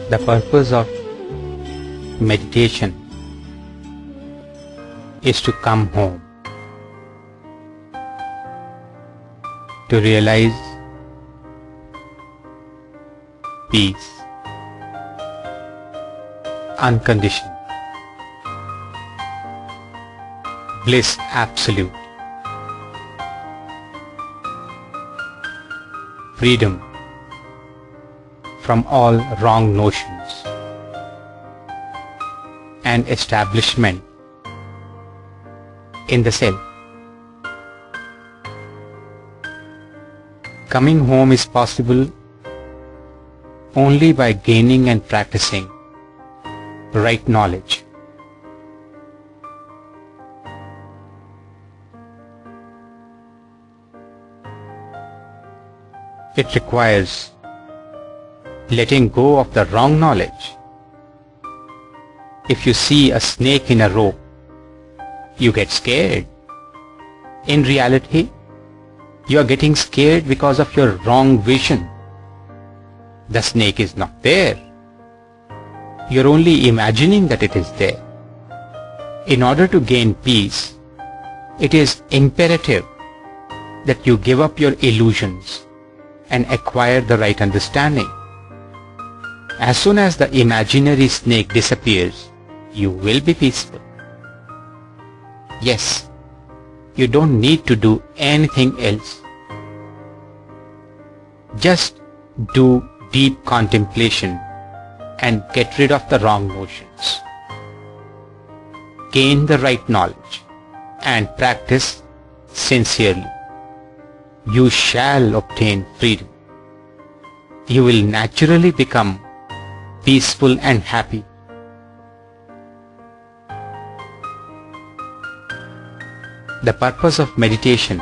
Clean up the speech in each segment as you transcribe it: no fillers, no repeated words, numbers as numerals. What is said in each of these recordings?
The purpose of meditation is to come home, to realize peace, unconditioned, bliss absolute, freedom from all wrong notions, and establishment in the self. Coming home is possible only by gaining and practicing right knowledge. It requires letting go of the wrong knowledge. If you see a snake in a rope, you get scared. In reality, you are getting scared because of your wrong vision. The snake is not there. You are only imagining that it is there. In order to gain peace, it is imperative that you give up your illusions and acquire the right understanding. As soon as the imaginary snake disappears, you will be peaceful. Yes, you don't need to do anything else. Just do deep contemplation and get rid of the wrong notions. Gain the right knowledge and practice sincerely. You shall obtain freedom. You will naturally become peaceful and happy. The purpose of meditation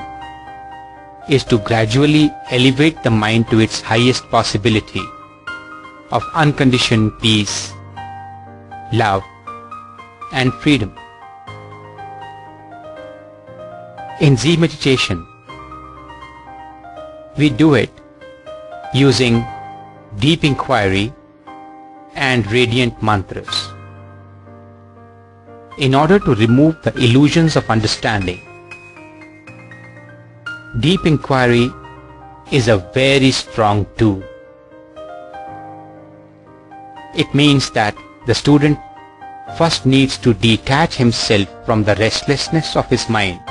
is to gradually elevate the mind to its highest possibility of unconditioned peace, love, and freedom. In Zen meditation, we do it using deep inquiry and radiant mantras. In order to remove the illusions of understanding, deep inquiry is a very strong tool. It means that the student first needs to detach himself from the restlessness of his mind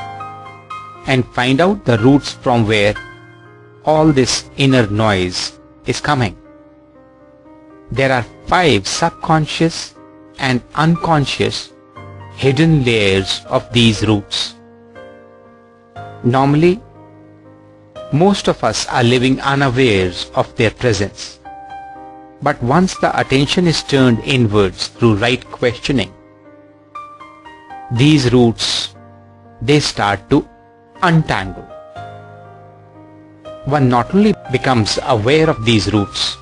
and find out the roots from where all this inner noise is coming. There are 5 subconscious and unconscious hidden layers of these roots. Normally, most of us are living unawares of their presence. But once the attention is turned inwards through right questioning, these roots, they start to untangle. One not only becomes aware of these roots,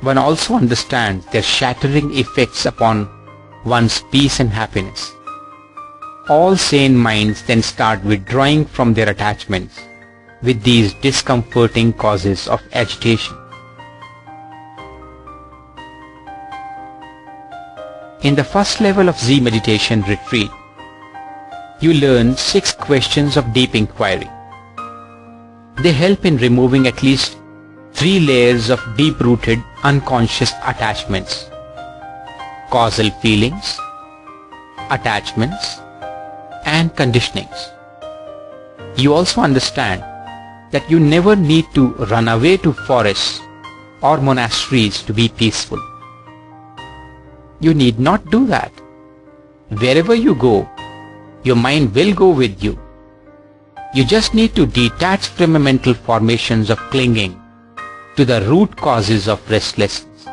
one also understands their shattering effects upon one's peace and happiness. All sane minds then start withdrawing from their attachments with these discomforting causes of agitation. In the first level of Zen meditation retreat, you learn 6 questions of deep inquiry. They help in removing at least 3 layers of deep-rooted unconscious attachments: causal feelings, attachments, and conditionings. You also understand that you never need to run away to forests or monasteries to be peaceful. You need not do that. Wherever you go, your mind will go with you. You just need to detach from the mental formations of clinging to the root causes of restlessness.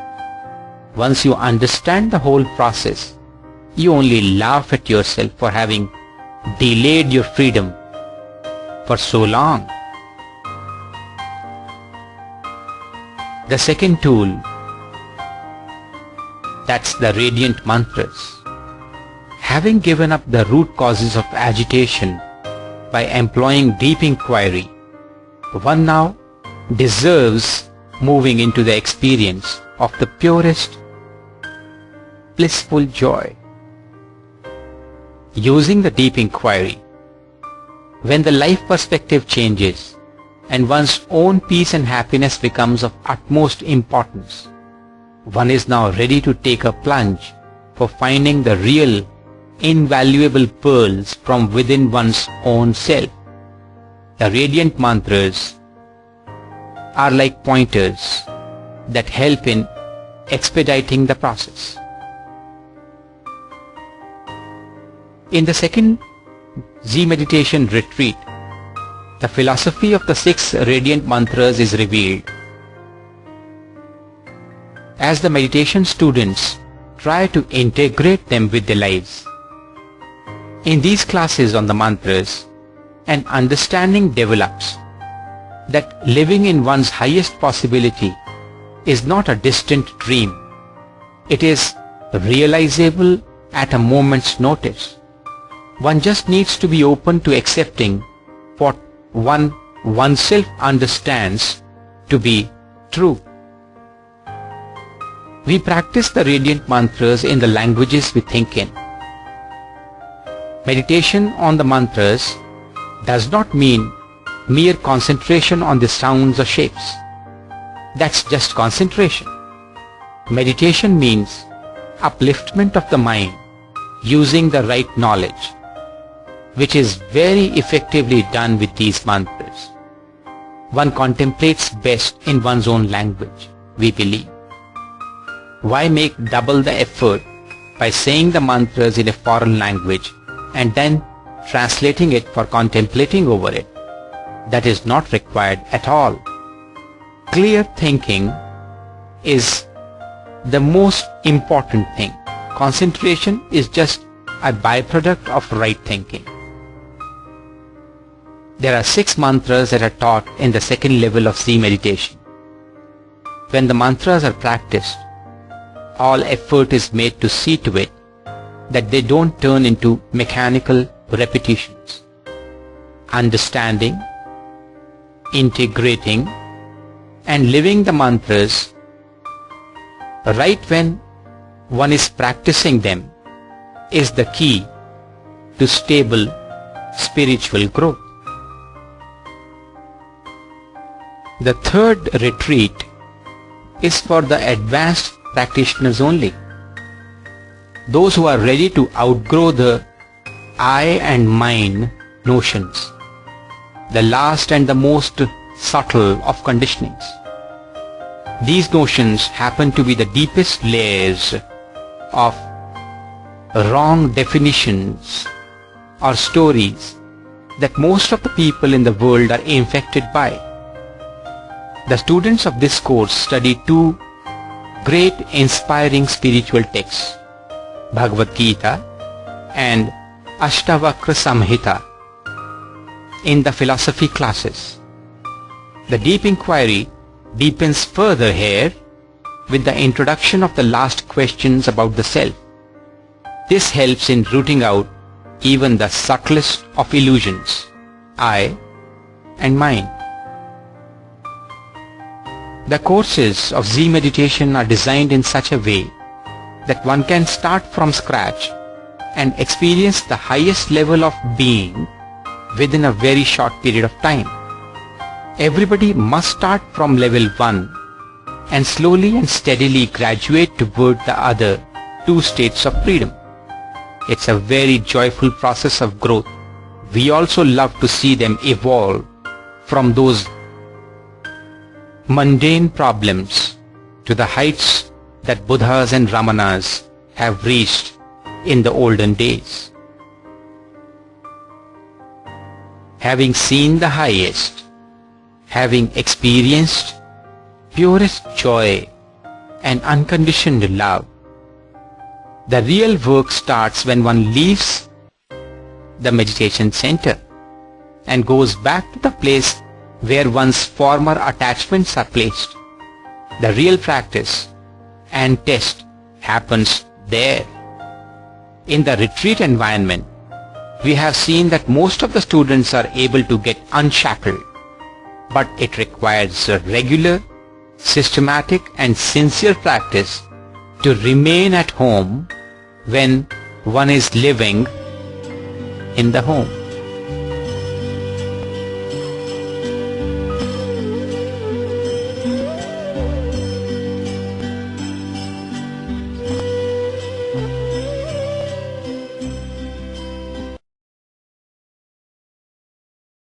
Once you understand the whole process, you only laugh at yourself for having delayed your freedom for so long. The second tool, that's the radiant mantras. Having given up the root causes of agitation by employing deep inquiry, one now deserves moving into the experience of the purest blissful joy. Using the deep inquiry, when the life perspective changes and one's own peace and happiness becomes of utmost importance, one is now ready to take a plunge for finding the real, invaluable pearls from within one's own self. The radiant mantras are like pointers that help in expediting the process. In the second Z meditation retreat, the philosophy of the 6 radiant mantras is revealed. As the meditation students try to integrate them with their lives. In these classes on the mantras, an understanding develops that living in one's highest possibility is not a distant dream. It is realizable at a moment's notice. One just needs to be open to accepting what oneself understands to be true. We practice the radiant mantras in the languages we think in. Meditation on the mantras does not mean mere concentration on the sounds or shapes. That's just concentration. Meditation means upliftment of the mind using the right knowledge, which is very effectively done with these mantras. One contemplates best in one's own language, we believe. Why make double the effort by saying the mantras in a foreign language and then translating it for contemplating over it? That is not required at all. Clear thinking is the most important thing. Concentration is just a byproduct of right thinking. There are 6 mantras that are taught in the second level of Z meditation. When the mantras are practiced, all effort is made to see to it that they don't turn into mechanical repetitions. Understanding, integrating, and living the mantras right when one is practicing them is the key to stable spiritual growth. The third retreat is for the advanced practitioners only. Those who are ready to outgrow the I and mine notions, the last and the most subtle of conditionings. These notions happen to be the deepest layers of wrong definitions or stories that most of the people in the world are infected by. The students of this course study 2 great inspiring spiritual texts, Bhagavad Gita and Ashtavakra Samhita, in the philosophy classes. The deep inquiry deepens further here with the introduction of the last questions about the self. This helps in rooting out even the subtlest of illusions, I and mine. The courses of Z meditation are designed in such a way that one can start from scratch and experience the highest level of being within a very short period of time. Everybody must start from level 1 and slowly and steadily graduate toward the other 2 states of freedom. It's a very joyful process of growth. We also love to see them evolve from those mundane problems to the heights that Buddhas and Ramanas have reached in the olden days. Having seen the highest, having experienced purest joy and unconditioned love, the real work starts when one leaves the meditation center and goes back to the place where one's former attachments are placed. The real practice and test happens there. In the retreat environment, we have seen that most of the students are able to get unshackled, but it requires a regular, systematic and sincere practice to remain at home when one is living in the home.